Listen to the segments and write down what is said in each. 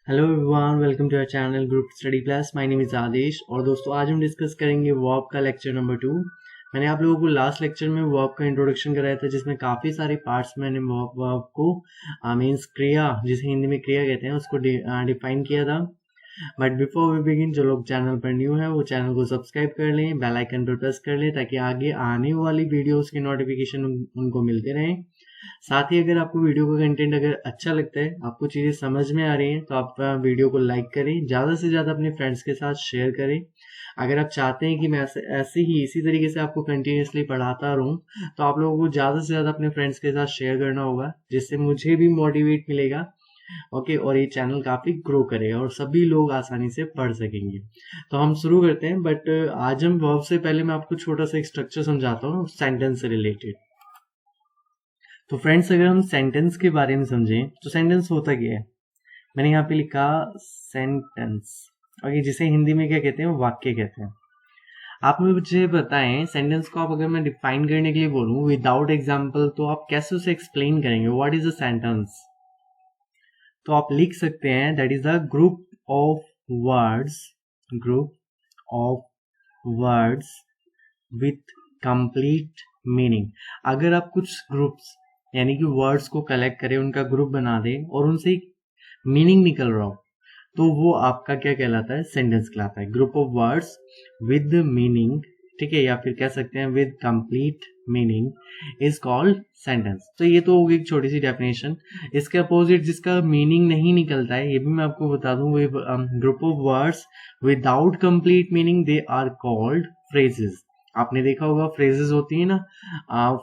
Hello everyone, welcome to our channel group study plus. My name is Adesh. और दोस्तों, आज हम डिस्कस करेंगे वर्ब का लेक्चर नंबर 2। मैंने आप लोगों को लास्ट लेक्चर में वर्ब का इंट्रोडक्शन कराया था, जिसमें काफ़ी सारे पार्ट्स मैंने वर्ब को मीन्स क्रिया, जिसे हिंदी में क्रिया कहते हैं, उसको डिफाइन किया था। बट बिफोर वी बिगिन, जो लोग चैनल पर न्यू है वो चैनल को सब्सक्राइब कर लें, बेल आइकन पर प्रेस कर लें, ताकि आगे आने वाली वीडियोस की नोटिफिकेशन उनको मिलते रहें। साथ ही अगर आपको वीडियो का कंटेंट अगर अच्छा लगता है, आपको चीज़ें समझ में आ रही हैं, तो आप वीडियो को लाइक करें, ज़्यादा से ज़्यादा अपने फ्रेंड्स के साथ शेयर करें। अगर आप चाहते हैं कि मैं ऐसे ही इसी तरीके से आपको कंटिन्यूसली पढ़ाता रहूं, तो आप लोगों को ज़्यादा से ज़्यादा अपने फ्रेंड्स के साथ शेयर करना होगा, जिससे मुझे भी मोटिवेट मिलेगा। ओके, और ये चैनल काफ़ी ग्रो करेगा और सभी लोग आसानी से पढ़ सकेंगे। तो हम शुरू करते हैं। बट आज हम वर्ब से पहले मैं आपको छोटा सा एक स्ट्रक्चर समझाता हूँ सेंटेंस से रिलेटेड। तो फ्रेंड्स, अगर हम सेंटेंस के बारे में समझें तो सेंटेंस होता क्या है। मैंने यहाँ पे लिखा सेंटेंस, ओके, जिसे हिंदी में क्या कहते हैं, वाक्य कहते हैं। आप मुझे बताएं, सेंटेंस को आप अगर मैं डिफाइन करने के लिए बोलूं विदाउट एग्जाम्पल, तो आप कैसे उसे एक्सप्लेन करेंगे। What is a sentence? तो आप लिख सकते हैं that is a group of words, group of words with complete meaning. अगर आप कुछ ग्रुप्स यानी कि वर्ड्स को कलेक्ट करें, उनका ग्रुप बना दें और उनसे एक मीनिंग निकल रहा हो, तो वो आपका क्या कहलाता है, सेंटेंस कहलाता है। Group of words with meaning, ठीक है, या फिर कह सकते हैं with complete meaning is called sentence. तो ये तो होगी एक छोटी सी डेफिनेशन। इसके अपोजिट जिसका मीनिंग नहीं निकलता है, ये भी मैं आपको बता दूं, group of words without complete meaning they are called phrases. आपने देखा होगा फ्रेजेस होती है ना,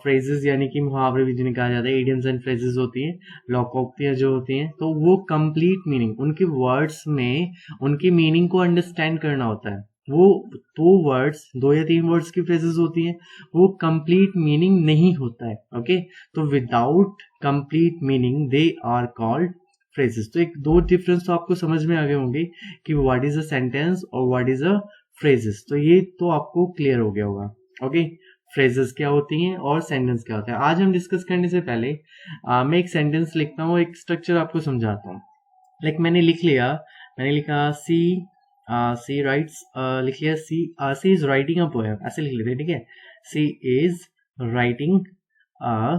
फ्रेजेस यानी कि मुहावरे भी जिन्हें कहा जाता है, इडियम्स एंड फ्रेजेस होती हैं, लोकोक्तियां जो होती हैं, तो वो कंप्लीट मीनिंग, उनके वर्ड्स में उनकी मीनिंग को अंडरस्टैंड करना होता है। वो दो वर्ड्स, 2 या 3 वर्ड्स की फ्रेजेस होती हैं, वो कंप्लीट मीनिंग नहीं होता है। ओके, तो without complete meaning they are called phrases. तो एक दो डिफरेंस तो आपको समझ में आ गए होंगे कि व्हाट इज अ सेंटेंस और व्हाट इज अ फ्रेजेस। तो ये तो आपको क्लियर हो गया होगा। ओके, फ्रेजेस क्या होती हैं और सेंटेंस क्या होता है। आज हम डिस्कस करने से पहले मैं एक सेंटेंस लिखता हूँ, एक स्ट्रक्चर आपको समझाता हूँ। लाइक मैंने लिख लिया, मैंने लिखा सी राइट्स, लिख लिया she is writing a poem, ऐसे लिख लेते हैं, ठीक है। She is writing a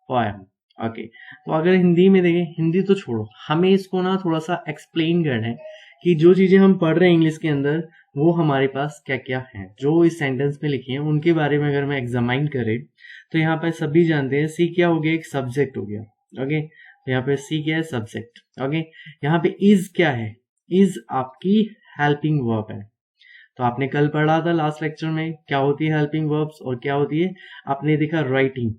poem. Okay, तो अगर हिंदी में देखें, हिंदी तो छोड़ो, हमें इसको ना थोड़ा सा एक्सप्लेन करना है कि जो चीजें हम पढ़ रहे हैं इंग्लिश के अंदर, वो हमारे पास क्या क्या है, जो इस सेंटेंस में लिखी है उनके बारे में अगर मैं एग्जामाइन करें, तो यहाँ पर सभी जानते हैं सी क्या हो गया, एक सब्जेक्ट हो गया। ओके, यहाँ पे सी क्या है, सब्जेक्ट। ओके, यहाँ पे इज क्या है, इज आपकी हेल्पिंग वर्ब है। तो आपने कल पढ़ा था लास्ट लेक्चर में क्या होती है हेल्पिंग वर्ब्स और क्या होती है, आपने देखा राइटिंग।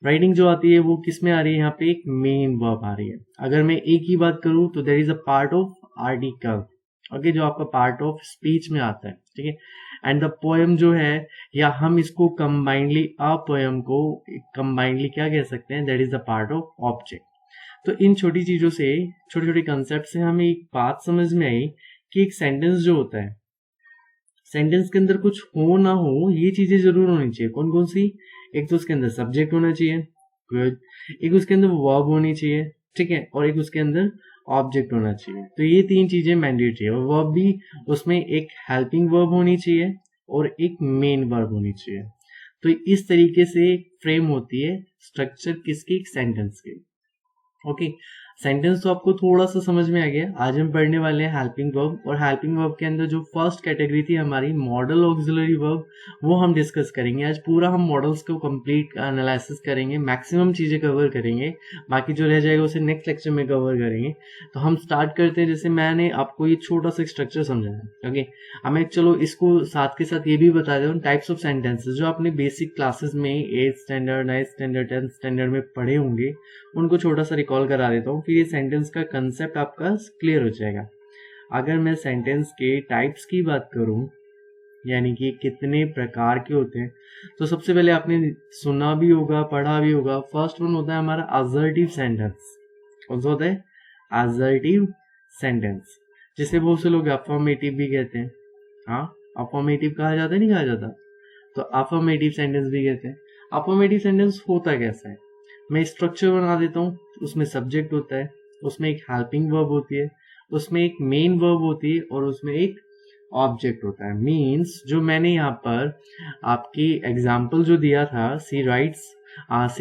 राइटिंग जो आती है वो किस में आ रही है, यहाँ पे एक मेन वर्ब आ रही है। अगर मैं एक ही बात करूं तो there is a part of article, okay, जो आपका पार्ट ऑफ स्पीच में आता है, ठीक है। एंड द पोएम जो है, या हम इसको कंबाइनली, अ पोएम को कंबाइनली क्या कह सकते हैं, that is the part of object. तो इन छोटी चीजों से, छोटे छोटे कंसेप्ट से हमें एक बात समझ में आई कि एक सेंटेंस जो होता है, सेंटेंस के अंदर कुछ हो ना हो, ये चीजें जरूर होनी चाहिए। कौन कौन सी? एक तो उसके अंदर सब्जेक्ट होना चाहिए, गुड। एक उसके अंदर वर्ब होनी चाहिए, ठीक है, और एक उसके अंदर ऑब्जेक्ट होना चाहिए। तो ये 3 चीजें मैंडेटरी है। और वर्ब भी उसमें एक हेल्पिंग वर्ब होनी चाहिए और एक मेन वर्ब होनी चाहिए। तो इस तरीके से एक फ्रेम होती है स्ट्रक्चर किसकी, एक सेंटेंस की। ओके, सेंटेंस तो आपको थोड़ा सा समझ में आ गया। आज हम पढ़ने वाले हैं हेल्पिंग वर्ब, और हेल्पिंग वर्ब के अंदर जो फर्स्ट कैटेगरी थी हमारी मॉडल ऑक्सिलरी वर्ब, वो हम डिस्कस करेंगे। आज पूरा हम मॉडल्स को कंप्लीट एनालिसिस करेंगे, मैक्सिमम चीजें कवर करेंगे, बाकी जो रह जाएगा उसे नेक्स्ट लेक्चर में कवर करेंगे। तो हम स्टार्ट करते हैं। जैसे मैंने आपको ये छोटा सा स्ट्रक्चर समझाया, ओके, अब मैं चलो इसको साथ के साथ ये भी बता देता हूँ, टाइप्स ऑफ सेंटेंसेस जो आपने बेसिक क्लासेस में 8th standard, 9th standard, 10th standard में पढ़े होंगे, उनको छोटा सा रिकॉल करा देता हूँ, फिर ये सेंटेंस का कंसेप्ट आपका क्लियर हो जाएगा। अगर मैं सेंटेंस के टाइप्स की बात करूं, यानी कि कितने प्रकार के होते हैं, तो सबसे पहले आपने सुना भी होगा, पढ़ा भी होगा। फर्स्ट वन होता है हमारा असर्टिव सेंटेंस। कौन सा होता है? असर्टिव सेंटेंस, जिसे बहुत से लोग अफर्मेटिव भी कहते हैं। हाँ, अफर्मेटिव कहा जाता है, नहीं कहा जाता? तो अफर्मेटिव सेंटेंस भी कहते हैं। अफर्मेटिव सेंटेंस होता कैसा है, मैं स्ट्रक्चर बना देता हूँ। उसमें सब्जेक्ट होता है, उसमें एक हेल्पिंग वर्ब होती है, उसमें एक मेन वर्ब होती है और उसमें एक ऑब्जेक्ट होता है। मीन्स जो मैंने यहाँ पर आपकी एग्जाम्पल जो दिया था, सी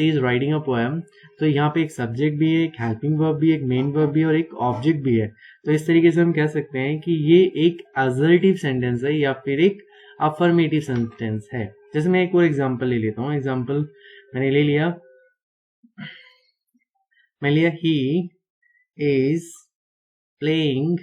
इज राइटिंग अ पोएम, तो यहाँ पे एक सब्जेक्ट भी है, एक हेल्पिंग वर्ब भी है, एक मेन वर्ब भी है और एक ऑब्जेक्ट भी है। तो इस तरीके से हम कह सकते हैं कि ये एक असर्टिव सेंटेंस है या फिर एक अफर्मेटिव सेंटेंस है। जैसे मैं एक और एग्जाम्पल ले लेता हूँ। एग्जाम्पल मैंने ले लिया, ही इज प्लेइंग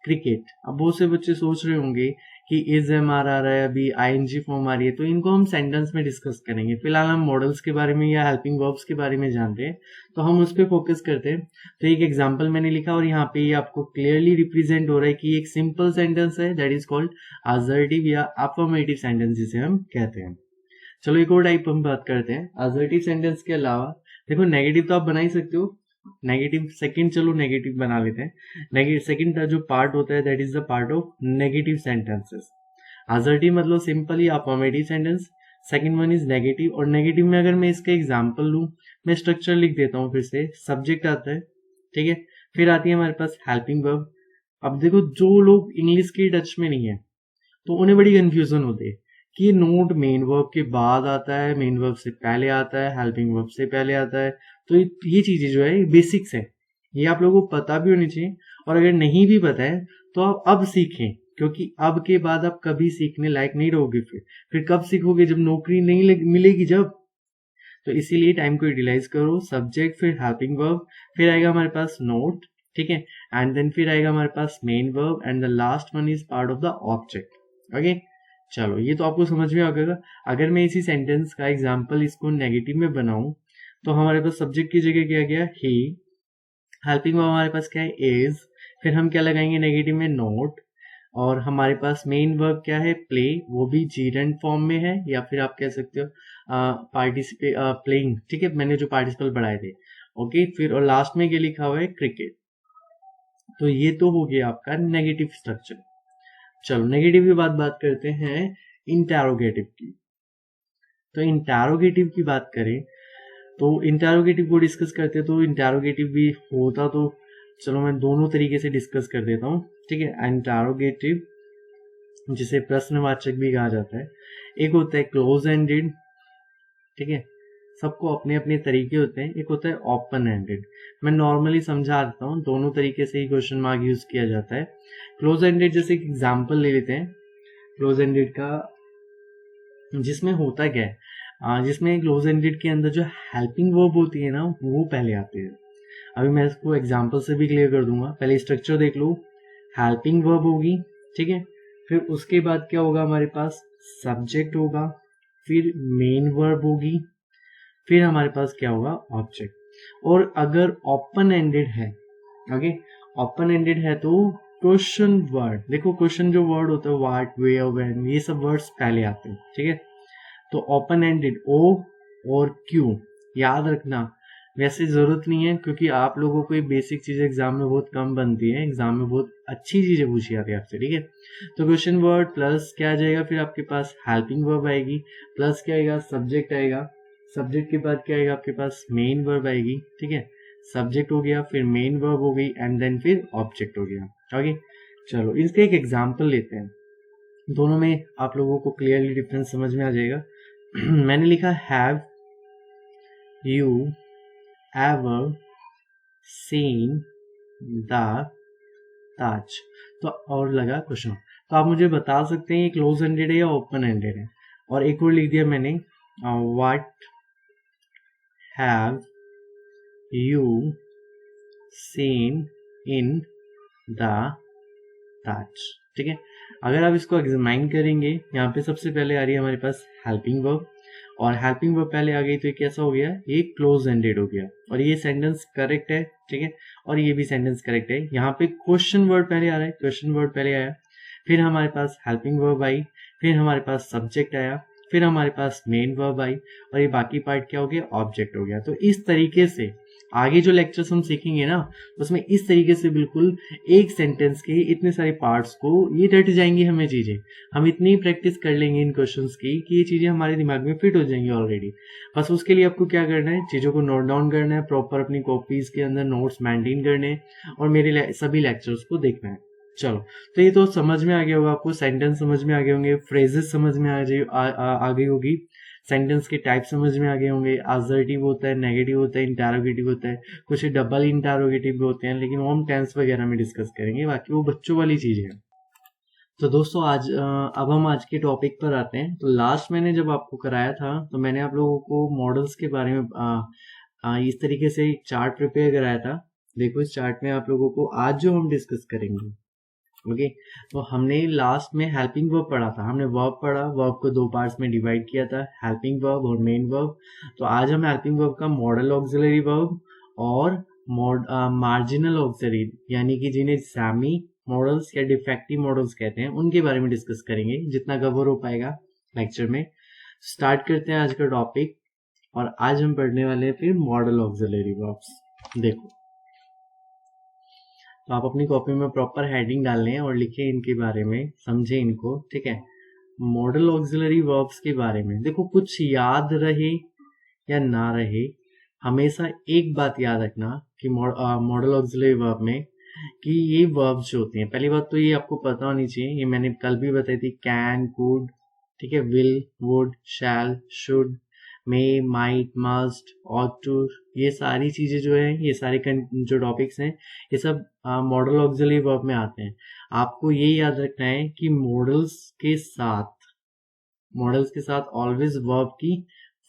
क्रिकेट। अब बहुत से बच्चे सोच रहे होंगे कि इज एम आ रहा है, अभी आईएनजी फॉर्म आ रही है, तो इनको हम सेंटेंस में डिस्कस करेंगे। फिलहाल हम मॉडल्स के बारे में या हेल्पिंग वर्ब्स के बारे में जान रहे हैं, तो हम उस पर फोकस करते हैं। तो एक एग्जांपल मैंने लिखा और यहाँ पे ये आपको क्लियरली रिप्रेजेंट हो रहा है कि एक सिंपल सेंटेंस है, दैट इज कॉल्ड असर्टिव या अफर्मेटिव सेंटेंस जिसे हम कहते हैं। चलो एक और टाइप हम बात करते हैं। असर्टिव सेंटेंस के अलावा देखो, नेगेटिव तो आप बना ही सकते हो। नेगेटिव सेकंड, चलो नेगेटिव बना लेते हैं। नेगेटिव सेकंड का जो पार्ट होता है, that is the part of negative sentences. Assertive मतलब simply affirmative sentence, second one is negative. और नेगेटिव में अगर मैं इसका एग्जांपल लूं, मैं स्ट्रक्चर लिख देता हूं फिर से। सब्जेक्ट आता है, ठीक है, फिर आती है हमारे पास हेल्पिंग वर्ब। अब देखो, जो लोग इंग्लिश के टच में नहीं है तो उन्हें बड़ी कंफ्यूजन होती है कि ये नोट मेन वर्ब के बाद आता है, मेन वर्ब से पहले आता है, हेल्पिंग वर्ब से पहले आता है। तो ये चीजें जो है बेसिक्स है, ये आप लोगों को पता भी होनी चाहिए। और अगर नहीं भी पता है तो आप अब सीखें, क्योंकि अब के बाद आप कभी सीखने लायक नहीं रहोगे। फिर कब सीखोगे? जब नौकरी नहीं मिलेगी जब। तो इसीलिए टाइम को यूटिलाइज करो। सब्जेक्ट, फिर हेल्पिंग वर्ब, फिर आएगा हमारे पास नोट, ठीक है, एंड देन फिर आएगा हमारे पास main verb and the last one is part of the object. Okay, चलो ये तो आपको समझ में आ गया। अगर मैं इसी सेंटेंस का एग्जांपल इसको नेगेटिव में बनाऊं, तो हमारे पास सब्जेक्ट की जगह क्या गया? ही। हेल्पिंग वर्ब हमारे पास क्या है? इज। फिर हम क्या लगाएंगे नेगेटिव में? नोट। और हमारे पास मेन वर्ब क्या है? प्ले, वो भी जीरेंट फॉर्म में है, या फिर आप कह सकते हो पार्टिसिपेट, प्लेइंग, ठीक है, मैंने जो पार्टिसिपल बढ़ाए थे। ओके, फिर और लास्ट में क्या लिखा हुआ है? क्रिकेट। तो ये तो हो गया आपका नेगेटिव स्ट्रक्चर। चलो नेगेटिव की बात करते हैं इंटरोगेटिव की। तो इंटरोगेटिव की बात करें तो इंटरोगेटिव को डिस्कस करते हैं। तो इंटरोगेटिव भी होता, तो चलो मैं दोनों तरीके से डिस्कस कर देता हूँ, ठीक है। इंटरोगेटिव जिसे प्रश्नवाचक भी कहा जाता है, एक होता है क्लोज एंडेड, ठीक है, सबको अपने अपने तरीके होते हैं। एक होता है ओपन एंडेड। मैं नॉर्मली समझा देता हूँ, दोनों तरीके से ही क्वेश्चन मार्क यूज किया जाता है। क्लोज एंडेड जैसे एक एग्जाम्पल ले लेते हैं क्लोज एंडेड का, जिसमें होता क्या है, जिसमें क्लोज एंडेड के अंदर जो हेल्पिंग वर्ब होती है ना, वो पहले आती है। अभी मैं इसको एग्जाम्पल से भी क्लियर कर दूंगा। पहले स्ट्रक्चर देख लो, हेल्पिंग वर्ब होगी, ठीक है, फिर उसके बाद क्या होगा हमारे पास? सब्जेक्ट होगा, फिर मेन वर्ब होगी, फिर हमारे पास क्या होगा? ऑब्जेक्ट। और अगर ओपन एंडेड है, ओके, ओपन एंडेड है तो क्वेश्चन वर्ड, देखो क्वेश्चन जो वर्ड होता है, व्हाट, वेयर, व्हेन, ये सब वर्ड्स पहले आते हैं, ठीक है। तो ओपन एंडेड ओ और क्यू याद रखना। वैसे जरूरत नहीं है, क्योंकि आप लोगों को ये बेसिक चीजें एग्जाम में बहुत कम बनती है, एग्जाम में बहुत अच्छी चीजें पूछी जाती है आपसे, ठीक है। तो क्वेश्चन वर्ड प्लस क्या आ जाएगा? फिर आपके पास हेल्पिंग वर्ब आएगी, प्लस क्या आएगा? सब्जेक्ट आएगा। सब्जेक्ट के बाद क्या आएगा आपके पास? मेन वर्ब आएगी, ठीक है। सब्जेक्ट हो गया, फिर मेन वर्ब हो गई, एंड देन फिर ऑब्जेक्ट हो गया। ओके, चलो इसका एक एग्जाम्पल लेते हैं, दोनों में आप लोगों को क्लियरली डिफरेंस समझ में आ जाएगा। मैंने लिखा have you ever seen the Taj, तो और लगा क्वेश्चन। तो आप मुझे बता सकते हैं ये क्लोज एंडेड है या ओपन एंडेड है। और एक और लिख दिया मैंने, what have you seen in the Taj, ठीक है। अगर आप इसको एग्जामाइन करेंगे, यहाँ पे सबसे पहले आ रही है हमारे पास हेल्पिंग वर्ब, और हेल्पिंग वर्ब पहले आ गई तो ये कैसा हो गया? ये क्लोज एंडेड हो गया, और ये सेंटेंस करेक्ट है, ठीक है, और ये भी सेंटेंस करेक्ट है। यहाँ पे क्वेश्चन वर्ड पहले आ रहा है, क्वेश्चन वर्ड पहले आया, फिर हमारे पास हेल्पिंग वर्ब आई, फिर हमारे पास सब्जेक्ट आया, फिर हमारे पास मेन वर्ब आई, और ये बाकी पार्ट क्या हो गया? ऑब्जेक्ट हो गया। तो इस तरीके से आगे जो लेक्चर्स हम सीखेंगे ना उसमें इस तरीके से बिल्कुल एक सेंटेंस के इतने सारे पार्ट्स को ये रट जाएंगी हमें चीजें, हम इतनी प्रैक्टिस कर लेंगे इन क्वेश्चंस की कि ये चीजें हमारे दिमाग में फिट हो जाएंगी ऑलरेडी। बस उसके लिए आपको क्या करना है, चीजों को नोट डाउन करना है, प्रॉपर अपनी कॉपीज के अंदर नोट्स मेंटेन करने हैं और मेरे सभी लेक्चर्स को देखना है। चलो, तो ये तो समझ में आ गया होगा आपको, सेंटेंस समझ में आ गए होंगे, फ्रेजेस समझ में आ गई होगी, सेंटेंस के टाइप समझ में आ गए होंगे, असर्टिव होता है, नेगेटिव होता है, इंटरोगेटिव होता है, कुछ डबल इंटरोगेटिव भी होते हैं, लेकिन वो हम टेंस वगैरह में डिस्कस करेंगे, बाकी वो बच्चों वाली चीजें हैं। तो दोस्तों अब हम आज के टॉपिक पर आते हैं। तो लास्ट मैंने जब आपको कराया था तो मैंने आप लोगों को मॉडल्स के बारे में इस तरीके से एक चार्ट प्रिपेयर कराया था। देखो इस चार्ट में आप लोगों को आज जो हम डिस्कस करेंगे, ओके, तो हमने लास्ट में हेल्पिंग वर्ब पढ़ा था, हमने वर्ब पढ़ा, वर्ब को दो पार्ट्स में डिवाइड किया था, हेल्पिंग वर्ब और मेन वर्ब। तो आज हम हेल्पिंग वर्ब का मॉडल ऑक्सिलरी वर्ब और मार्जिनल ऑक्सिलरी यानी कि जिन्हें सैमी मॉडल्स या डिफेक्टिव मॉडल्स कहते हैं उनके बारे में डिस्कस करेंगे, जितना कवर हो पाएगा लेक्चर में। स्टार्ट करते हैं आज का टॉपिक, और आज हम पढ़ने वाले हैं फिर मॉडल ऑक्सिलरी वर्ब्स। देखो, तो आप अपनी कॉपी में प्रॉपर हेडिंग डाल लें और लिखें इनके बारे में, समझें इनको, ठीक है। मॉडल ऑक्सिलरी वर्ब्स के बारे में देखो, कुछ याद रहे या ना रहे, हमेशा एक बात याद रखना कि मॉडल ऑक्सिलरी वर्ब में कि ये वर्ब्स जो होती हैं, पहली बात तो ये आपको पता होनी चाहिए, ये मैंने कल भी बताई थी, कैन, कुड, ठीक है, will, would, shall, should, may, might, must, ought to, ये सारी चीजें जो है, ये सारे जो टॉपिक्स हैं, ये सब मॉडल ऑक्सिलरी वर्ब में आते हैं। आपको ये याद रखना है कि मॉडल्स के साथ ऑलवेज वर्ब की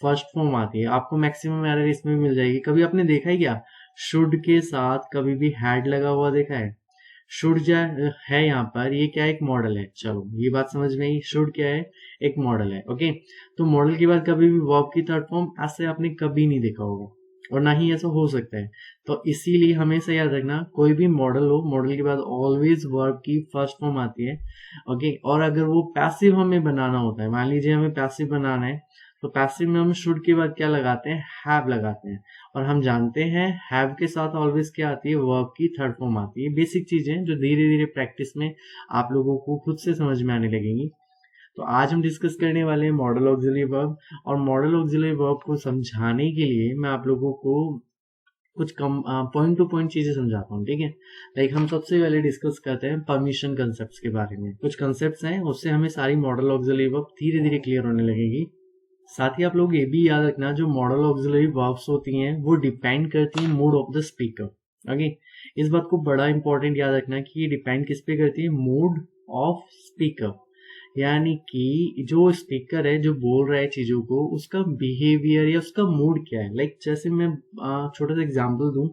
फर्स्ट फॉर्म आती है। आपको मैक्सिमम एरर इसमें मिल जाएगी। कभी आपने देखा है क्या, शुड के साथ कभी भी हैड लगा हुआ देखा है? शुड जो है यहाँ पर, ये क्या एक मॉडल है। चलो ये बात समझ में आई, शुड क्या है, एक मॉडल है, ओके। तो मॉडल के बाद कभी भी वर्ब की थर्ड फॉर्म ऐसे आपने कभी नहीं देखा होगा, और ना ही ऐसा हो सकता है। तो इसीलिए हमेशा याद रखना, कोई भी मॉडल हो, मॉडल के बाद ऑलवेज वर्ब की फर्स्ट फॉर्म आती है, ओके। और अगर वो पैसिव हमें बनाना होता है, मान लीजिए हमें पैसिव बनाना है, तो पैसिव में हम शुड के बाद क्या लगाते हैं, हैव लगाते हैं। और हम जानते हैं हैव के साथ ऑलवेज क्या आती है, वर्ब की थर्ड फॉर्म आती है। बेसिक चीजें जो धीरे धीरे प्रैक्टिस में आप लोगों को खुद से समझ में आने लगेंगी। तो आज हम डिस्कस करने वाले हैं मॉडल ऑक्सिलरी वर्ब, और मॉडल ऑक्सिलरी वर्ब को समझाने के लिए मैं आप लोगों को कुछ कम पॉइंट टू पॉइंट चीजें समझाता हूँ, ठीक है। लाइक हम सबसे पहले डिस्कस करते हैं परमिशन कंसेप्ट के बारे में। कुछ कंसेप्ट हैं, उससे हमें सारी मॉडल ऑक्सिलरी वर्ब धीरे धीरे क्लियर होने लगेगी। साथ ही आप लोग ये भी याद रखना, जो मॉडल ऑक्सिलरी वर्ब्स होती हैं वो डिपेंड करती हैं mood off the speaker, okay. इस बात को बड़ा इंपॉर्टेंट याद रखना कि ये डिपेंड किस पे करती है, मूड ऑफ स्पीकर, यानी कि जो स्पीकर है जो बोल रहा है चीजों को, उसका बिहेवियर या उसका मूड क्या है। लाइक जैसे मैं छोटा सा एग्जांपल दूं,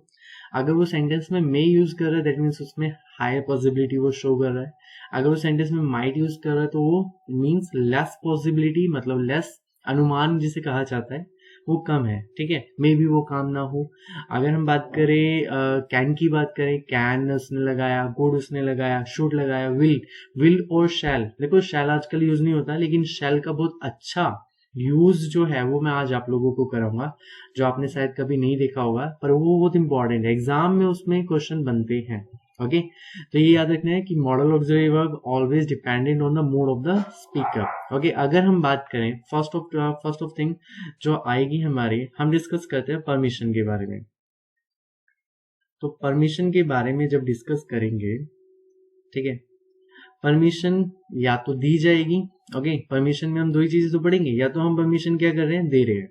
अगर वो सेंटेंस में मे यूज कर रहा है, दैट मीन्स उसमें हायर पॉसिबिलिटी वो शो कर रहा है। अगर वो सेंटेंस में माइट यूज कर रहा है तो वो मीन्स लेस पॉसिबिलिटी, मतलब लेस, अनुमान जिसे कहा जाता है, वो कम है, ठीक है। मे भी वो काम ना हो। अगर हम बात करें कैन की बात करें, कैन उसने लगाया, गुड उसने लगाया, शुड लगाया, विल और शैल, देखो शैल आजकल यूज नहीं होता, लेकिन शैल का बहुत अच्छा यूज जो है वो मैं आज आप लोगों को कराऊंगा, जो आपने शायद कभी नहीं देखा होगा, पर वो बहुत इंपॉर्टेंट है, एग्जाम में उसमें क्वेश्चन बनते हैं, ओके। तो ये याद रखना है कि model auxiliary verb always dependent on the mood off the speaker, okay. अगर हम बात करें फर्स्ट ऑफ थिंग जो आएगी हमारी, हम डिस्कस करते हैं परमिशन के बारे में। तो परमिशन के बारे में जब डिस्कस करेंगे, ठीक है, परमिशन या तो दी जाएगी, ओके। परमिशन में हम दो ही चीजें तो पढ़ेंगे, या तो हम परमिशन क्या कर रहे हैं, दे रहे हैं,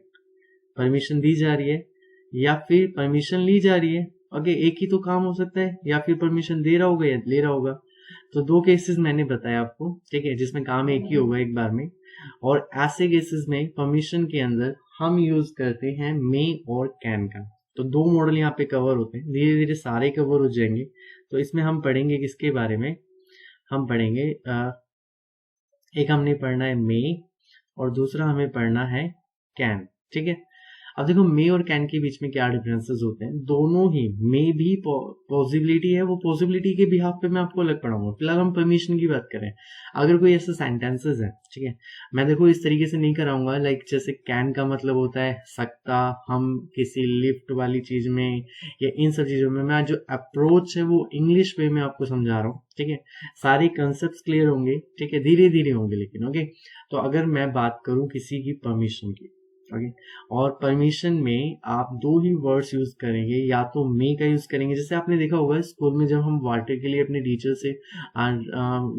परमिशन दी जा रही है, या फिर परमिशन ली जा रही है, ओके। एक ही तो काम हो सकता है, या फिर परमिशन दे रहा होगा या ले रहा होगा। तो दो केसेस मैंने बताया आपको, ठीक है, जिसमें काम एक ही होगा एक बार में। और ऐसे केसेस में परमिशन के अंदर हम यूज करते हैं मे और कैन का। तो दो मॉडल यहाँ पे कवर होते हैं, धीरे धीरे सारे कवर हो जाएंगे। तो इसमें हम पढ़ेंगे किसके बारे में, हम पढ़ेंगे एक हमने पढ़ना है मे, और दूसरा हमें पढ़ना है कैन, ठीक है। अब देखो मे और कैन के बीच में क्या डिफरेंसेस होते हैं, दोनों ही मे भी पॉसिबिलिटी है, वो पॉसिबिलिटी के बिहाफ पे मैं आपको अलग पढ़ाऊंगा। फिलहाल हम परमिशन की बात करें, अगर कोई ऐसे सेंटेंसेस है, ठीक है, मैं देखो इस तरीके से नहीं कराऊंगा, लाइक जैसे कैन का मतलब होता है सकता, हम किसी लिफ्ट वाली चीज में या इन सब चीजों में, मैं जो अप्रोच है वो इंग्लिश वे में आपको समझा रहा हूँ, ठीक है। सारे कंसेप्ट क्लियर होंगे, ठीक है, धीरे धीरे होंगे लेकिन, ओके। तो अगर मैं बात करूं किसी की परमिशन की, ओके, और परमिशन में आप दो ही वर्ड्स यूज करेंगे, या तो मे का यूज करेंगे, जैसे आपने देखा होगा स्कूल में जब हम वाटर के लिए अपने टीचर से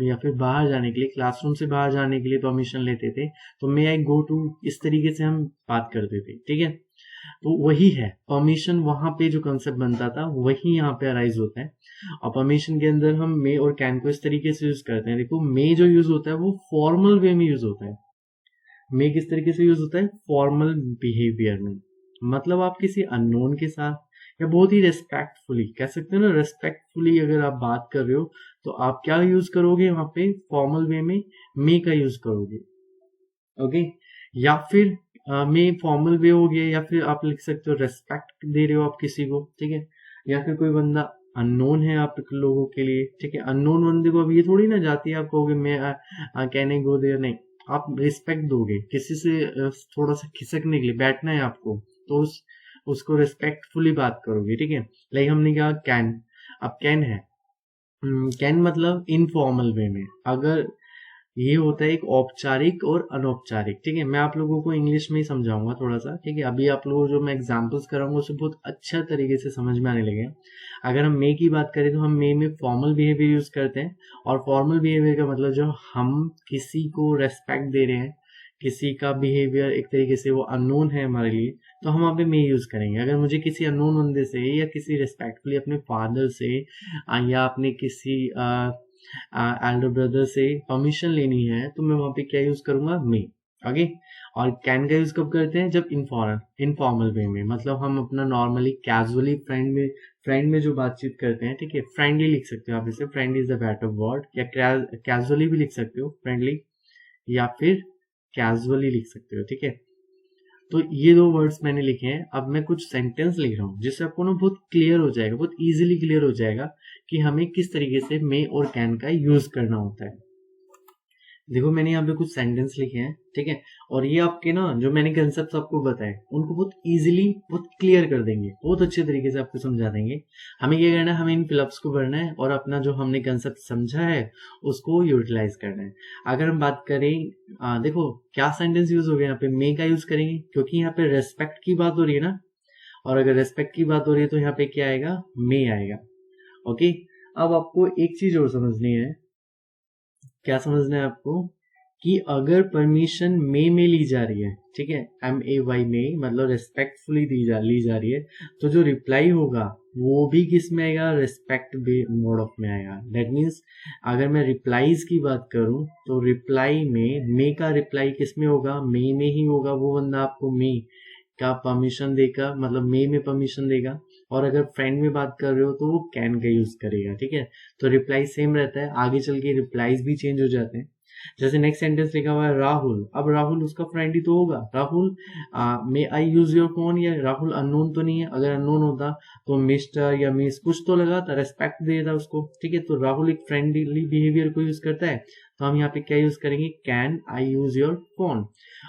या फिर बाहर जाने के लिए, क्लासरूम से बाहर जाने के लिए परमिशन लेते थे, तो मे आई गो टू, इस तरीके से हम बात करते थे, ठीक है। तो वही है परमिशन, वहां पे जो कंसेप्ट बनता था वही यहाँ पे अराइज होता है। और परमिशन के अंदर हम मे और कैन को इस तरीके से यूज करते हैं। देखो मे जो यूज होता है वो फॉर्मल वे में यूज होता है। मे किस तरीके से यूज होता है, फॉर्मल बिहेवियर में, मतलब आप किसी अननोन के साथ या बहुत ही रेस्पेक्टफुली, कह सकते हो ना, रेस्पेक्टफुली अगर आप बात कर रहे हो तो आप क्या यूज करोगे वहां पे, फॉर्मल वे में मे का यूज करोगे, ओके। या फिर मे फॉर्मल वे हो गया, या फिर आप लिख सकते हो रेस्पेक्ट दे रहे हो आप किसी को, ठीक है। या फिर कोई बंदा अननोन है आप लोगों के लिए, ठीक है, अननोन बंदे को अब ये थोड़ी ना जाती है आप कहोगे मैं कहने गो दे, नहीं, आप रिस्पेक्ट दोगे किसी से, थोड़ा सा खिसकने के लिए बैठना है आपको, तो उसको रिस्पेक्टफुली बात करोगे, ठीक है। लाइक हमने कहा कैन, अब कैन है, कैन मतलब इनफॉर्मल वे में, अगर ये होता है एक औपचारिक और अनौपचारिक, ठीक है। मैं आप लोगों को इंग्लिश में ही समझाऊंगा थोड़ा सा, ठीक है। अभी आप लोगों को जो मैं एग्जांपल्स कराऊंगा उसे बहुत अच्छा तरीके से समझ में आने लगे। अगर हम मे की बात करें तो हम मे में फॉर्मल बिहेवियर यूज करते हैं, और फॉर्मल बिहेवियर का मतलब जो हम किसी को रेस्पेक्ट दे रहे हैं, किसी का बिहेवियर एक तरीके से वो अननोन है हमारे लिए, तो हम वहाँ पे मे यूज करेंगे। अगर मुझे किसी अननोन बंदे से या किसी रिस्पेक्टफुली अपने फादर से या अपने किसी एल्डर ब्रदर से परमिशन लेनी है, तो मैं वहां पे क्या यूज करूंगा, मे, आगे। और कैन का यूज कब करते हैं, जब इनफॉर्मल वे में, मतलब हम अपना नॉर्मली कैजुअली फ्रेंड में जो बातचीत करते हैं, ठीक है, फ्रेंडली लिख सकते हो आप इसे, friend is the better word, या कैजुअली भी लिख सकते हो फ्रेंडली, या फिर कैजुअली लिख सकते हो, ठीक है। तो ये दो वर्ड्स मैंने लिखे हैं। अब मैं कुछ सेंटेंस लिख रहा हूँ जिससे आपको ना बहुत क्लियर हो जाएगा, बहुत इजीली क्लियर हो जाएगा कि हमें किस तरीके से मे और कैन का यूज करना होता है। देखो मैंने यहाँ पे कुछ सेंटेंस लिखे हैं, ठीक है, और ये आपके ना जो मैंने कंसेप्ट आपको बताए उनको बहुत इजीली, बहुत क्लियर कर देंगे, बहुत अच्छे तरीके से आपको समझा देंगे। हमें क्या करना है, हमें इन फिलअप्स को भरना है और अपना जो हमने कंसेप्ट समझा है उसको यूटिलाइज करना है। अगर हम बात करें, देखो क्या सेंटेंस यूज हो गया, यहाँ पे मे का यूज करेंगे क्योंकि यहाँ पे रेस्पेक्ट की बात हो रही है ना, और अगर रेस्पेक्ट की बात हो रही है तो यहाँ पे क्या आएगा, मे आएगा, ओके। अब आपको एक चीज और समझनी है, क्या समझना है आपको, कि अगर परमिशन में ली जा रही है, ठीक है, MAY में, मतलब रेस्पेक्टफुली ली जा रही है, तो जो रिप्लाई होगा वो भी किस में आएगा, रेस्पेक्ट मोड ऑफ में आएगा। दैट मीन्स अगर मैं रिप्लाईज की बात करूं तो रिप्लाई में मे का रिप्लाई किस में होगा, मे में ही होगा। वो बंदा आपको मे का परमिशन देगा, मतलब मे में परमिशन देगा। और अगर फ्रेंड में बात कर रहे हो तो वो कैन का यूज करेगा, ठीक है। तो रिप्लाई सेम रहता है, आगे चल के रिप्लाईज भी चेंज हो जाते हैं। जैसे नेक्स्ट सेंटेंस लिखा हुआ है राहुल, अब राहुल उसका फ्रेंड ही तो होगा। राहुल मे आई यूज योर फोन, या राहुल अननोन तो नहीं है, अगर अननोन होता तो मिस्टर या मिस कुछ तो लगाता, रेस्पेक्ट देता उसको, ठीक है। तो राहुल एक फ्रेंडली बिहेवियर को यूज करता है, तो हम यहाँ पे क्या यूज करेंगे, can I use your phone.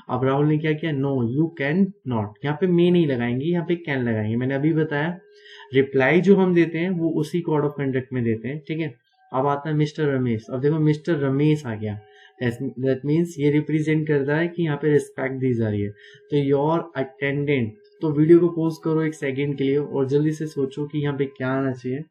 अब राहुल ने क्या किया, नो यू कैन नॉट, यहाँ पे मे नहीं लगाएंगे, यहाँ पे कैन लगाएंगे। मैंने अभी बताया रिप्लाई जो हम देते हैं वो उसी कोड ऑफ कंडक्ट में देते हैं, ठीक है। अब आता है मिस्टर रमेश, अब देखो मिस्टर रमेश आ गया, दैट मीन्स ये रिप्रेजेंट करता है कि यहाँ पे रिस्पेक्ट दी जा रही है। तो योर अटेंडेंट, तो वीडियो को पॉज करो एक सेकंड के लिए और जल्दी से सोचो कि यहाँ पे क्या आना चाहिए।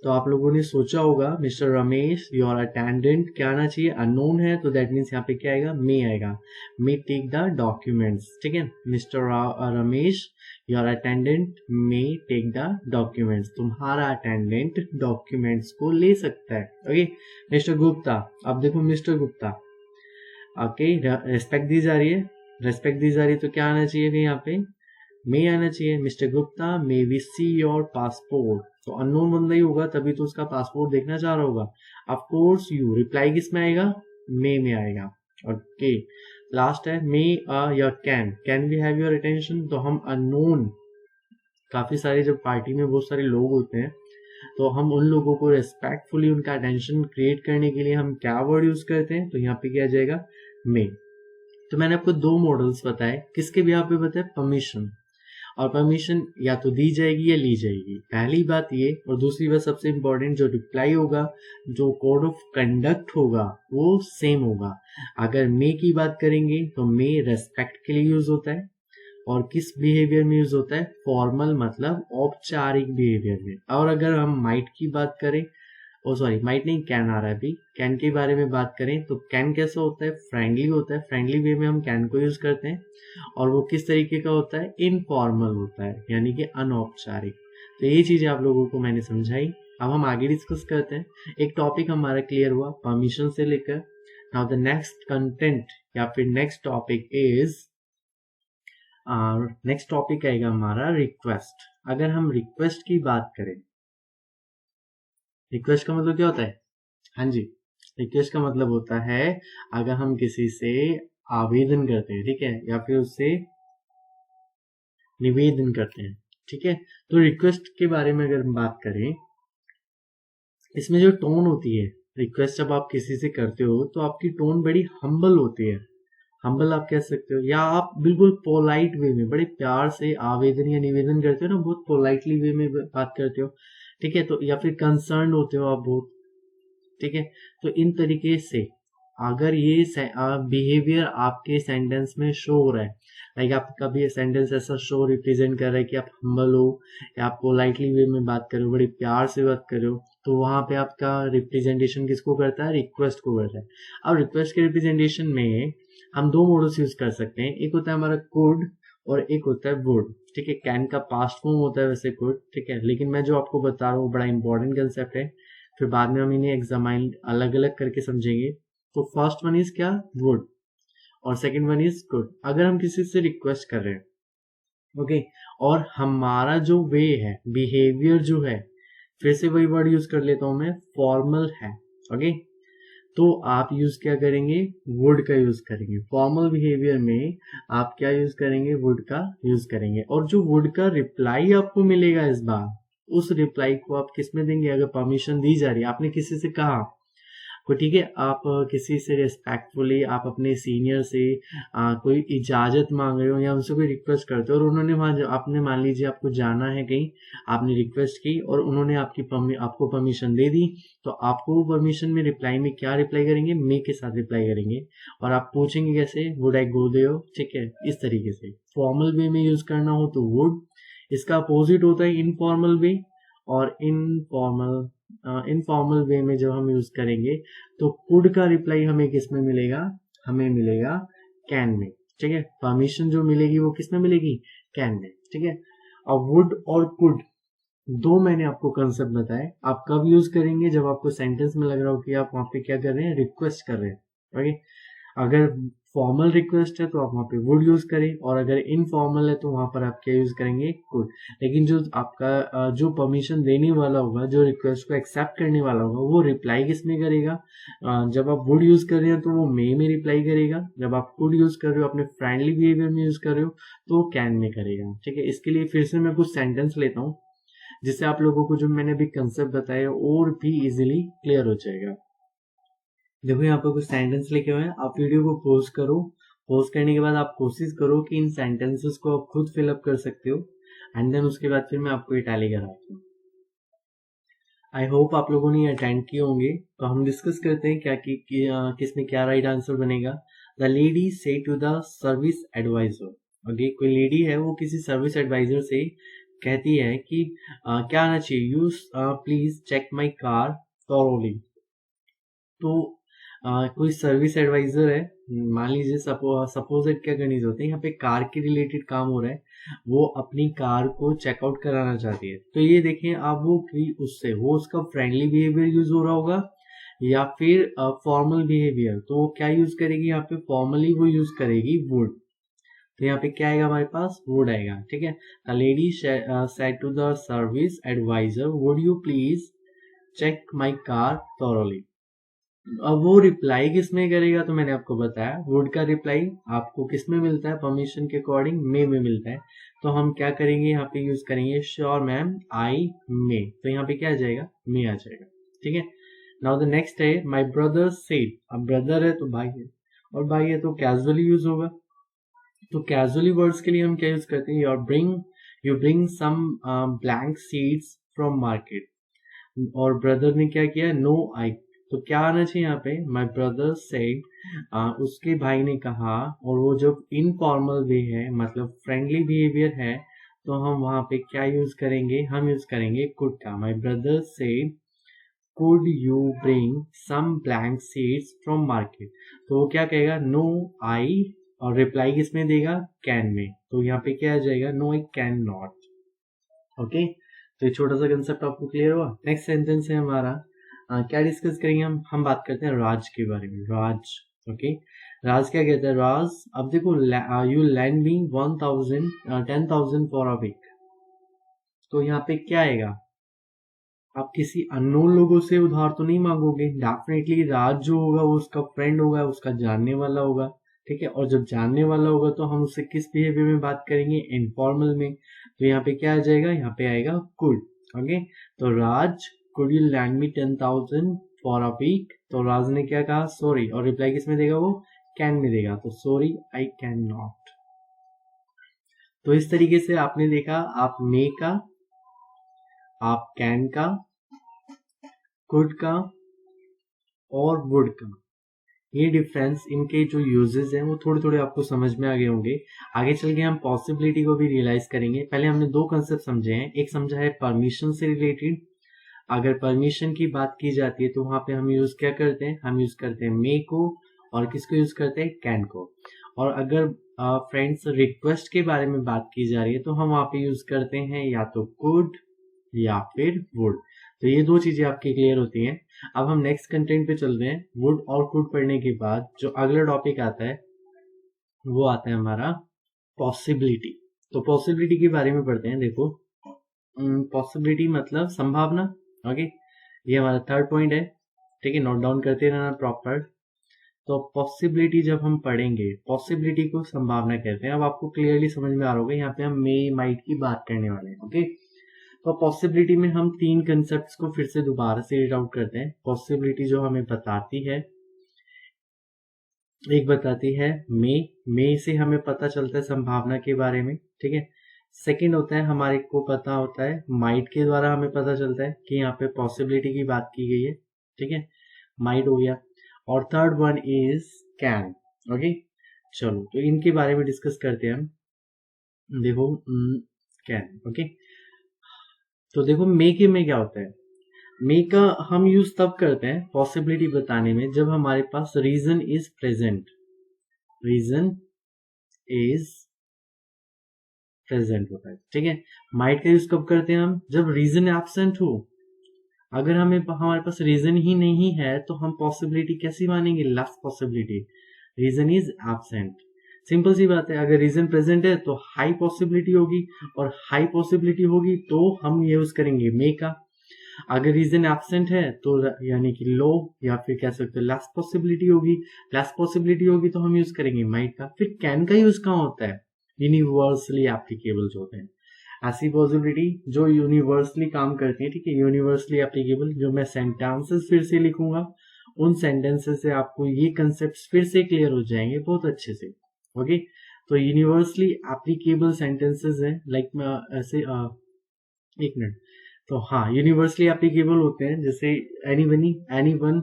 तो आप लोगों ने सोचा होगा मिस्टर रमेश योर अटेंडेंट क्या आना चाहिए, अननोन है तो दैट मीन्स यहाँ पे क्या आएगा, मे आएगा। मे टेक द डॉक्यूमेंट्स, ठीक है। Mister Ramesh your attendant may take the documents, तुम्हारा अटेंडेंट डॉक्यूमेंट्स को ले सकता है, ओके। मिस्टर गुप्ता, अब देखो मिस्टर गुप्ता, ओके, रेस्पेक्ट दी जा रही है, रेस्पेक्ट दी जा रही है तो क्या आना चाहिए यहाँ पे, मे आना चाहिए। Mister Gupta may we see your passport, तो अननोन बंदा ही होगा तभी तो उसका पासपोर्ट देखना चाह रहा होगा। ऑफ कोर्स यू, रिप्लाई किस में आएगा, मे में आएगा, ओके। लास्ट है मे या can we have your attention. तो हम अननोन, काफी सारे जब पार्टी में बहुत सारे लोग होते हैं तो हम उन लोगों को रेस्पेक्टफुली उनका अटेंशन क्रिएट करने के लिए हम क्या वर्ड यूज करते हैं, तो यहाँ पे क्या आ जाएगा, मे। तो मैंने आपको दो मॉडल्स बताए, किसके भी यहाँ पे बताए, परमिशन। और परमिशन या तो दी जाएगी या ली जाएगी, पहली बात ये। और दूसरी बात सबसे इंपॉर्टेंट, जो रिप्लाई होगा, जो कोड ऑफ कंडक्ट होगा वो सेम होगा। अगर मे की बात करेंगे तो मे रेस्पेक्ट के लिए यूज होता है, और किस बिहेवियर में यूज होता है, फॉर्मल मतलब औपचारिक बिहेवियर में। और अगर हम माइट की बात करें, ओ सॉरी माइट नहीं, कैन आ रहा है अभी, कैन के बारे में बात करें तो कैन कैसा होता है, फ्रेंडली होता है। फ्रेंडली वे में हम कैन को यूज करते हैं, और वो किस तरीके का होता है, इनफॉर्मल होता है, यानी कि अनौपचारिक। तो ये चीजें आप लोगों को मैंने समझाई। अब हम आगे डिस्कस करते हैं। एक टॉपिक हमारा क्लियर हुआ परमिशन से लेकर। नाउ द नेक्स्ट कंटेंट या फिर next topic is, next topic आएगा हमारा रिक्वेस्ट। अगर हम रिक्वेस्ट की बात करें, रिक्वेस्ट का मतलब क्या होता है, हाँ जी, रिक्वेस्ट का मतलब होता है अगर हम किसी से आवेदन करते हैं, ठीक है, या फिर उससे निवेदन करते हैं, ठीक है। तो रिक्वेस्ट के बारे में अगर हम बात करें, इसमें जो टोन होती है, रिक्वेस्ट जब आप किसी से करते हो तो आपकी टोन बड़ी हम्बल होती है। हम्बल आप कह सकते हो, या आप बिल्कुल पोलाइट वे में बड़े प्यार से आवेदन या निवेदन करते हो ना, बहुत पोलाइटली वे में बात करते हो, ठीक है। तो या फिर कंसर्न होते हो आप बहुत, ठीक है। तो इन तरीके से अगर ये बिहेवियर आपके सेंटेंस में शो हो रहा है, लाइक आपका भी सेंटेंस ऐसा शो रिप्रेजेंट कर रहा है कि आप हम्बल हो, या आप पोलाइटली वे में बात करो, बड़े प्यार से बात करो, तो वहां पे आपका रिप्रेजेंटेशन किसको करता है, रिक्वेस्ट को करता है। अब रिक्वेस्ट के रिप्रेजेंटेशन में हम दो मॉडल्स यूज कर सकते हैं। एक होता है हमारा कुड और एक होता है वुड, ठीक है। कैन का पास्ट फॉर्म होता है वैसे कुड, ठीक है, लेकिन मैं जो आपको बता रहा हूँ बड़ा इंपॉर्टेंट कंसेप्ट है, फिर बाद में हम इन्हें एग्जामाइन अलग अलग करके समझेंगे। तो फर्स्ट वन इज क्या, वुड, और सेकंड वन इज कुड। अगर हम किसी से रिक्वेस्ट कर रहे हैं, ओके, और हमारा जो वे है, बिहेवियर जो है, फिर से वही वर्ड यूज कर लेता हूं मैं, फॉर्मल है, ओके, तो आप यूज क्या करेंगे, वुड का यूज करेंगे। फॉर्मल बिहेवियर में आप क्या यूज करेंगे, वुड का यूज करेंगे। और जो वुड का रिप्लाई आपको मिलेगा इस बार, उस रिप्लाई को आप किस में देंगे, अगर परमिशन दी जा रही है, आपने किसी से कहा को, ठीक है, आप किसी से रेस्पेक्टफुली, आप अपने सीनियर से कोई इजाजत मांग रहे हो या उनसे कोई रिक्वेस्ट करते हो, और उन्होंने वहां, आपने मान लीजिए आपको जाना है कहीं, आपने रिक्वेस्ट की और उन्होंने आपको परमिशन दे दी, तो आपको वो परमिशन में रिप्लाई में क्या रिप्लाई करेंगे, मे के साथ रिप्लाई करेंगे। और आप पूछेंगे कैसे, वुड आई गो देयर, ठीक है, इस तरीके से। फॉर्मल वे में यूज करना हो तो वुड, इसका अपोजिट होता है इनफॉर्मल वे। और इनफॉर्मल वे में जब हम यूज करेंगे तो कुड का रिप्लाई हमें किस में मिलेगा, हमें मिलेगा कैन में, ठीक है। परमिशन जो मिलेगी वो किस में मिलेगी, कैन में, ठीक है। अब वुड और कुड दो मैंने आपको कंसेप्ट बताए। आप कब यूज करेंगे, जब आपको सेंटेंस में लग रहा हो कि आप वहां पे क्या कर रहे हैं, रिक्वेस्ट कर रहे हैं, ओके। अगर फॉर्मल रिक्वेस्ट है तो आप वहां पे वुड यूज करें, और अगर इनफॉर्मल है तो वहां पर आप क्या यूज करेंगे, कुड। लेकिन जो आपका जो परमिशन देने वाला होगा, जो रिक्वेस्ट को एक्सेप्ट करने वाला होगा, वो रिप्लाई किस में करेगा, जब आप वुड यूज कर रहे हैं तो वो मे में रिप्लाई करेगा, जब आप कुड यूज कर रहे हो, अपने फ्रेंडली बिहेवियर में यूज कर रहे हो, तो कैन में करेगा, ठीक है। इसके लिए फिर से मैं कुछ सेंटेंस लेता हूँ, जिससे आप लोगों को जो मैंने अभी कंसेप्ट बताया और भी इजीली क्लियर हो जाएगा। देखो यहाँ पे कुछ सेंटेंस लिखे हुए हैं, आप वीडियो को पॉज करो। पॉज करने के बाद आप कोशिश करो कि इन सेंटेंसेस को आप खुद फिलअप कर सकते हो, एंड देन उसके बाद फिर मैं आपको ये टैली कराता हूँ। आई होप आप लोगों ने अटेंड किए होंगे। तो हम डिस्कस करते हैं किसमें क्या राइट आंसर बनेगा। The lady said to the service advisor, okay, कोई लेडी है वो किसी सर्विस एडवाइजर से कहती है कि क्या आना चाहिए, you please check my car thoroughly. तो कोई सर्विस एडवाइजर है, मान लीजिए सपोज क्या करनी होती है, यहाँ पे कार के रिलेटेड काम हो रहा है, वो अपनी कार को चेकआउट कराना चाहती है। तो ये देखें आप, वो उससे वो उसका फ्रेंडली बिहेवियर यूज हो रहा होगा या फिर फॉर्मल बिहेवियर। तो वो क्या यूज करेगी, यहाँ पे फॉर्मली वो यूज करेगी वुड। तो यहाँ पे क्या आएगा हमारे पास, वुड आएगा, ठीक है। The lady said to the service advisor, would you please check my car thoroughly. अब वो रिप्लाई किस में करेगा, तो मैंने आपको बताया वुड का रिप्लाई आपको किस में मिलता है, परमिशन के अकॉर्डिंग मे में मिलता है। तो हम क्या करेंगे, यहाँ पे यूज करेंगे श्योर मैम आई मे, तो यहाँ पे क्या आ जाएगा, मे आ जाएगा। ठीक है, नाउ द नेक्स्ट है माई ब्रदर सेड। अब ब्रदर है तो भाई है, और भाई है तो कैजुअली यूज होगा। तो कैजुअली वर्ड्स के लिए हम क्या यूज करते हैं, you bring some blank seeds from market. और ब्रदर ने क्या किया, नो आई, तो क्या आना चाहिए यहाँ पे, माई ब्रदर सेड, उसके भाई ने कहा। और वो जब इनफॉर्मल वे है, मतलब फ्रेंडली बिहेवियर है, तो हम वहां पे क्या यूज करेंगे, हम यूज करेंगे कुड का। My brother said could you bring some blank seeds from market. तो वो क्या कहेगा, नो आई, और रिप्लाई किसमें देगा, कैन में। तो यहाँ पे क्या आ जाएगा, no I can not. Okay, तो ये छोटा सा कंसेप्ट आपको क्लियर हुआ। नेक्स्ट सेंटेंस है हमारा, क्या डिस्कस करेंगे हम बात करते हैं राज के बारे में। राज, ओके, राज क्या कहता है, राज अब देखो, you lend me 10,000 for a week. तो यहाँ पे क्या आएगा, आप किसी अननोन लोगों से उधार तो नहीं मांगोगे, डेफिनेटली राज जो होगा वो उसका फ्रेंड होगा, उसका जानने वाला होगा। ठीक है, और जब जानने वाला होगा तो हम उससे किस बिहेवियर में बात करेंगे, इनफॉर्मल में। तो यहाँ पे क्या आ जाएगा, यहाँ पे आएगा कुड। ओके, तो Raj could you lend me 10,000 for a week. तो राज ने क्या कहा, सॉरी, और रिप्लाई किस में देगा, वो कैन में देगा। तो सॉरी आई कैन नॉट। तो इस तरीके से आपने देखा, आप मे का, आप कैन का, कुड का और वुड का, ये डिफरेंस, इनके जो यूजेस हैं वो थोड़े थोड़े आपको समझ में आ गए होंगे। आगे चल के हम पॉसिबिलिटी को भी रियलाइज करेंगे। पहले हमने दो कंसेप्ट समझे हैं, एक समझा है परमिशन से रिलेटेड। अगर परमिशन की बात की जाती है तो वहां पे हम यूज क्या करते हैं, हम यूज करते हैं मे को, और किसको यूज करते हैं, कैन को। और अगर फ्रेंड्स रिक्वेस्ट के बारे में बात की जा रही है तो हम वहां पे यूज करते हैं या तो कुड या फिर वुड। तो ये दो चीजें आपकी क्लियर होती हैं। अब हम नेक्स्ट कंटेंट पे चल रहे हैं। वुड और कुड पढ़ने के बाद जो अगला टॉपिक आता है वो आता है हमारा पॉसिबिलिटी। तो पॉसिबिलिटी के बारे में पढ़ते हैं। देखो, पॉसिबिलिटी मतलब संभावना। ओके, ये हमारा थर्ड पॉइंट है। ठीक है, नोट डाउन करते रहना प्रॉपर। तो पॉसिबिलिटी जब हम पढ़ेंगे, पॉसिबिलिटी को संभावना कहते हैं। अब आपको क्लियरली समझ में आ रहा होगा, यहाँ पे हम मे माइट की बात करने वाले हैं। ओके, तो पॉसिबिलिटी में हम तीन कंसेप्ट्स को फिर से दोबारा से रीड आउट करते हैं। पॉसिबिलिटी जो हमें बताती है, एक बताती है मे से हमें पता चलता है संभावना के बारे में। ठीक है, सेकंड होता है हमारे को पता होता है माइट के द्वारा हमें पता चलता है कि यहाँ पे पॉसिबिलिटी की बात की गई है। ठीक है, माइट हो गया। और third one is can. Okay, चलो तो इनके बारे में डिस्कस करते हैं हम। देखो, कैन, ओके, तो देखो मे के में क्या होता है, मे का हम यूज तब करते हैं पॉसिबिलिटी बताने में जब हमारे पास reason is present. Reason is present होता है। ठीक है, माइट का यूज कब करते हैं हम, जब रीजन एब्सेंट हो। अगर हमारे पास रीजन ही नहीं है तो हम पॉसिबिलिटी कैसी मानेंगे, last possibility. Reason is absent, simple सी बात है। अगर रीजन प्रेजेंट है तो हाई पॉसिबिलिटी होगी, और हाई पॉसिबिलिटी होगी तो हम ये यूज करेंगे मे का। अगर रीजन एब्सेंट है तो यानी कि लो, या फिर कह सकते हैं लास्ट पॉसिबिलिटी होगी। लास्ट पॉसिबिलिटी होगी तो हम यूज करेंगे माइट का। फिर कैन का यूज कहाँ होता है, यूनिवर्सली एप्लीकेबल जो होते हैं, ऐसी पॉसिबिलिटी जो यूनिवर्सली काम करती है। ठीक है, यूनिवर्सली एप्लीकेबल, जो मैं सेंटेंसेस फिर से लिखूंगा, उन सेंटेंसेस से आपको ये कंसेप्ट फिर से क्लियर हो जाएंगे बहुत अच्छे से। ओके, तो यूनिवर्सली एप्लीकेबल सेंटेंसेस हैं, लाइक ऐसे एक मिनट, तो हाँ, यूनिवर्सली एप्लीकेबल होते हैं, जैसे any one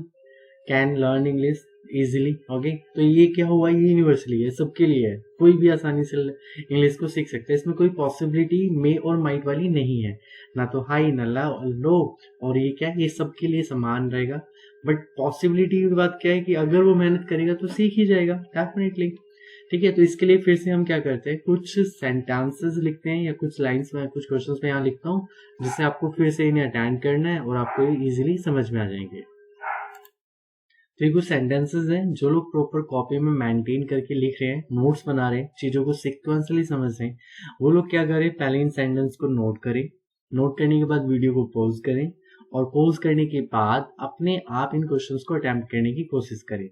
can learn English easily. Okay, तो ये क्या हुआ, ये यूनिवर्सली है, सबके लिए है, कोई भी आसानी से इंग्लिश को सीख सकता है। इसमें कोई पॉसिबिलिटी मे और माइट वाली नहीं है, ना तो हाई ना लो। और ये क्या है, ये सबके लिए समान रहेगा। बट पॉसिबिलिटी की बात क्या है कि अगर वो मेहनत करेगा तो सीख ही जाएगा डेफिनेटली। ठीक है, तो इसके लिए फिर से हम क्या करते हैं, कुछ सेंटेंसेस लिखते हैं या कुछ लाइंस में, कुछ क्वेश्चंस में यहाँ लिखता हूँ, जिससे आपको फिर से इन्हें अटेंड करना है और आपको इजीली समझ में आ जाएंगे। तो ये कुछ सेंटेंसेस हैं जो लोग प्रॉपर कॉपी में मेंटेन करके लिख रहे हैं, नोट्स बना रहे हैं, चीजों को सिक्वेंसली समझ रहे हैं, वो लोग क्या करें, पहले इन सेंटेंस को नोट करें। नोट करने के बाद वीडियो को पॉज करें और पॉज करने के बाद अपने आप इन क्वेश्चंस को अटेम्प्ट करने की कोशिश करें।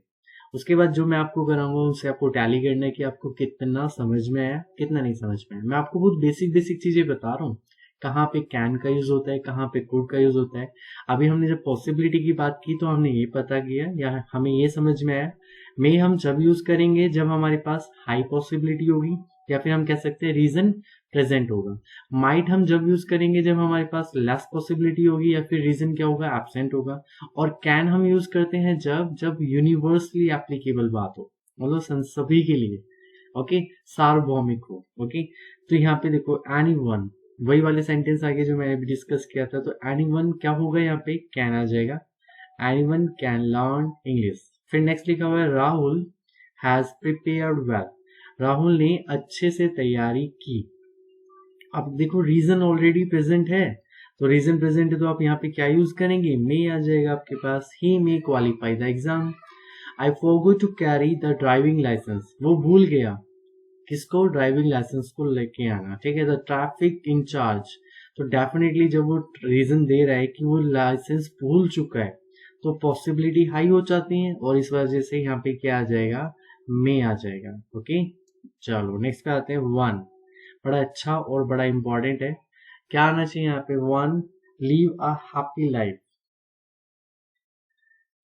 उसके बाद जो मैं आपको कराऊंगा उससे आपको टैली करना है कि आपको कितना समझ में आया, कितना नहीं समझ में आया। मैं आपको बहुत बेसिक बेसिक चीजें बता रहा हूँ, कहाँ पे कैन का यूज होता है, कहाँ पे कुड का यूज होता है। अभी हमने जब पॉसिबिलिटी की बात की तो हमने ये पता किया या हमें ये समझ में आया मे हम जब यूज करेंगे जब हमारे पास हाई पॉसिबिलिटी होगी, या फिर हम कह सकते हैं रीजन प्रेजेंट होगा। माइट हम जब यूज करेंगे जब हमारे पास लेस पॉसिबिलिटी होगी या फिर रीजन क्या होगा, एब्सेंट होगा। और कैन हम यूज करते हैं जब जब यूनिवर्सली एप्लीकेबल बात हो, मतलब सभी के लिए, ओके, सार्वभौमिक हो। ओके, तो यहाँ पे देखो एनीवन, वही वाले सेंटेंस आगे जो मैंने अभी डिस्कस किया था, तो एनीवन क्या होगा, यहाँ पे कैन आ जाएगा, एनीवन कैन लर्न इंग्लिश। फिर नेक्स्ट लिखा हुआ है Rahul has prepared well, Rahul ने अच्छे से तैयारी की। अब देखो रीजन ऑलरेडी प्रेजेंट है, तो रीजन प्रेजेंट है तो आप यहाँ पे क्या यूज करेंगे, मे आ जाएगा आपके पास, he may qualify the exam. I forgot to carry the driving licence, वो भूल गया किसको, ड्राइविंग लाइसेंस को लेके आना। ठीक है, द ट्रैफिक इंचार्ज, तो डेफिनेटली जब वो रीजन दे रहा है कि वो लाइसेंस भूल चुका है तो पॉसिबिलिटी हाई हो जाती है और इस वजह से यहाँ पे क्या आ जाएगा, मे आ जाएगा। ओके, चलो नेक्स्ट पे आते हैं वन, बड़ा अच्छा और बड़ा इंपॉर्टेंट है। क्या आना चाहिए यहाँ पे, one leave a happy life.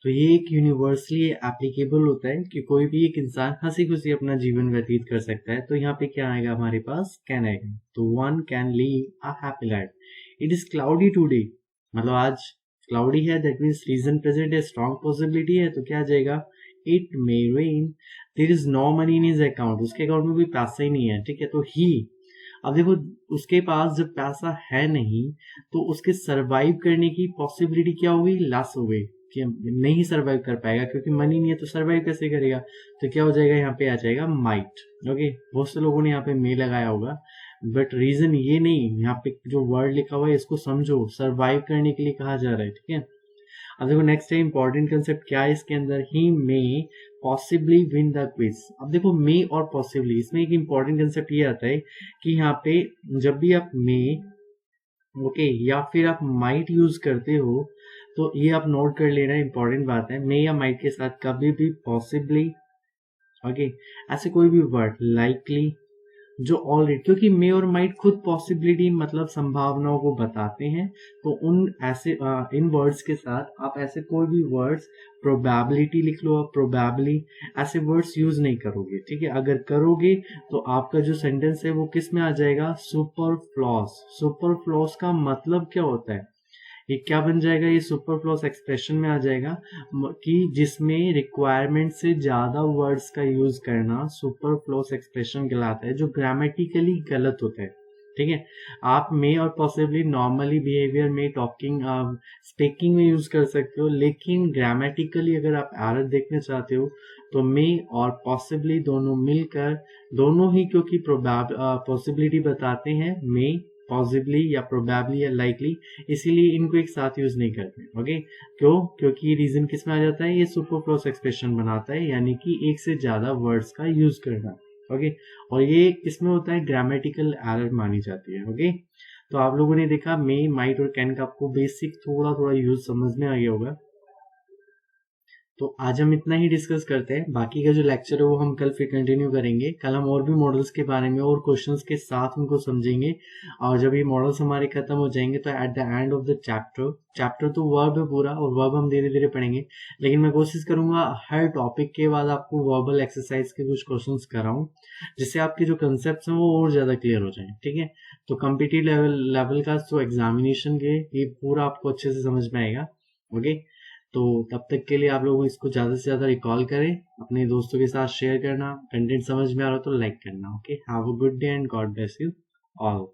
तो ये एक यूनिवर्सली एप्लीकेबल होता है कि कोई भी एक इंसान हंसी खुशी अपना जीवन व्यतीत कर सकता है। तो यहाँ पे क्या आएगा हमारे पास, कैन आएगा। तो one can leave a happy life. It is cloudy today, मतलब आज क्लाउडी है, दैट मीन्स रीजन प्रेजेंट है, स्ट्रॉन्ग पॉसिबिलिटी है, तो क्या आ जाएगा, it may rain. There is no money in his account, उसके अकाउंट में भी पैसा ही नहीं है। ठीक है, तो ही, अब देखो उसके पास जब पैसा है नहीं तो उसके सरवाइव करने की पॉसिबिलिटी क्या होगी, लेस हो गई, कि नहीं सरवाइव कर पाएगा क्योंकि मनी नहीं है, तो सरवाइव कैसे करेगा, तो क्या हो जाएगा, यहाँ पे आ जाएगा माइट। ओके, बहुत से लोगों ने यहाँ पे मे लगाया होगा, बट रीजन ये नहीं, यहाँ पे जो वर्ड लिखा हुआ है इसको समझो, सरवाइव करने के लिए कहा जा रहा है। ठीक है, अब देखो नेक्स्ट है इंपॉर्टेंट कंसेप्ट क्या है इसके अंदर, ही मे पॉसिबली विन द क्विज। अब देखो मे और पॉसिबली, इसमें एक इंपॉर्टेंट कंसेप्ट ये आता है कि यहाँ पे जब भी आप मे, ओके, या फिर आप माइट यूज करते हो तो ये आप नोट कर लेना, इंपॉर्टेंट बात है, मे या माइट के साथ कभी भी पॉसिबली, ओके, ऐसे कोई भी वर्ड, लाइकली, जो ऑलरेडी, क्योंकि मे और माइट खुद पॉसिबिलिटी मतलब संभावनाओं को बताते हैं, तो उन ऐसे इन वर्ड्स के साथ आप ऐसे कोई भी वर्ड्स, प्रोबेबिलिटी लिख लो, आप प्रोबेबली, ऐसे वर्ड्स यूज नहीं करोगे। ठीक है, अगर करोगे तो आपका जो सेंटेंस है वो किस में आ जाएगा, सुपरफ्लॉस। सुपरफ्लॉस का मतलब क्या होता है, ये क्या बन जाएगा, ये सुपरफ्लॉस एक्सप्रेशन में आ जाएगा कि जिसमें रिक्वायरमेंट से ज्यादा वर्ड्स का यूज करना सुपरफ्लॉस एक्सप्रेशन कहलाता है, जो ग्रामेटिकली गलत होता है। ठीक है, आप मे और पॉसिबली नॉर्मली बिहेवियर में, टॉकिंग, स्पीकिंग में यूज कर सकते हो, लेकिन ग्रामेटिकली अगर आप एरर देखना चाहते हो तो मे और पॉसिबली दोनों मिलकर, दोनों ही क्योंकि पॉसिबिलिटी बताते हैं, मे पॉसिबली या प्रोबेबली या लाइकली, इसीलिए इनको एक साथ यूज नहीं करते। ओके, क्यों, क्योंकि ये रीजन किस में आ जाता है, ये सुपरफ्लूस एक्सप्रेशन बनाता है, यानी कि एक से ज्यादा वर्ड्स का यूज करना। ओके, और ये किसमें होता है, ग्रामेटिकल एरर मानी जाती है। ओके, तो आप लोगों ने देखा मे, माइट और कैन का आपको बेसिक थोड़ा थोड़ा यूज समझ में आ गया होगा। तो आज हम इतना ही डिस्कस करते हैं, बाकी का जो लेक्चर है वो हम कल फिर कंटिन्यू करेंगे। कल हम और भी मॉडल्स के बारे में और क्वेश्चंस के साथ उनको समझेंगे, और जब ये मॉडल्स हमारे खत्म हो जाएंगे तो at the end of the chapter तो वर्ब है पूरा, और वर्ब हम धीरे धीरे पढ़ेंगे, लेकिन मैं कोशिश करूंगा हर टॉपिक के बाद आपको वर्बल एक्सरसाइज के कुछ क्वेश्चन कराऊं, जिससे आपके जो कंसेप्ट हैं वो और ज्यादा क्लियर हो जाए। ठीक है, तो कम्पिटिटिव लेवल का जो एग्जामिनेशन के ये पूरा आपको अच्छे से समझ में आएगा। ओके, तो तब तक के लिए आप लोग इसको ज़्यादा से ज़्यादा रिकॉल करें, अपने दोस्तों के साथ शेयर करना, कंटेंट समझ में आ रहा हो तो लाइक करना। Okay, have a good day and God bless you all.